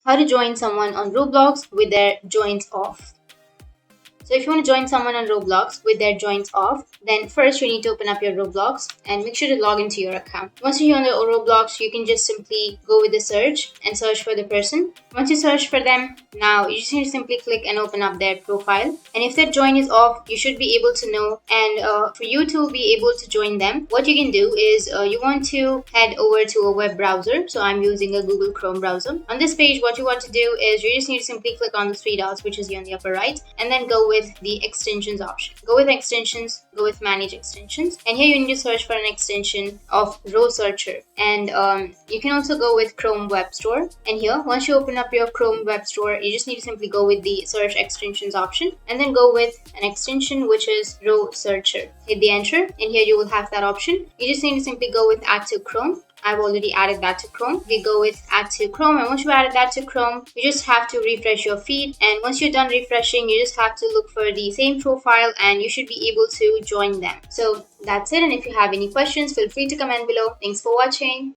how to join someone on Roblox with their joins off. So if you want to join someone on Roblox with their joins off, then first you need to open up your Roblox and make sure to log into your account. Once you're on the Roblox, you can just simply go with the search and search for the person. Once you search for them, now you just need to simply click and open up their profile. And if their join is off, you should be able to know. And for you to be able to join them, what you can do is you want to head over to a web browser. So I'm using a Google Chrome browser. On this page, what you want to do is you just need to simply click on the three dots, which is here on the upper right, and then go with the extensions option. Go with extensions, go with manage extensions, and here you need to search for an extension of row searcher. And you can also go with Chrome Web Store. And here, once you open up your Chrome Web Store, you just need to simply go with the search extensions option and then go with an extension which is row searcher. Hit the enter, and here you will have that option. You just need to simply go with add to Chrome. I've already added that to Chrome. We go with add to Chrome, and once you added that to Chrome, you just have to refresh your feed. And once you're done refreshing, you just have to look for the same profile and you should be able to join them. So that's it. And if you have any questions, feel free to comment below. Thanks for watching.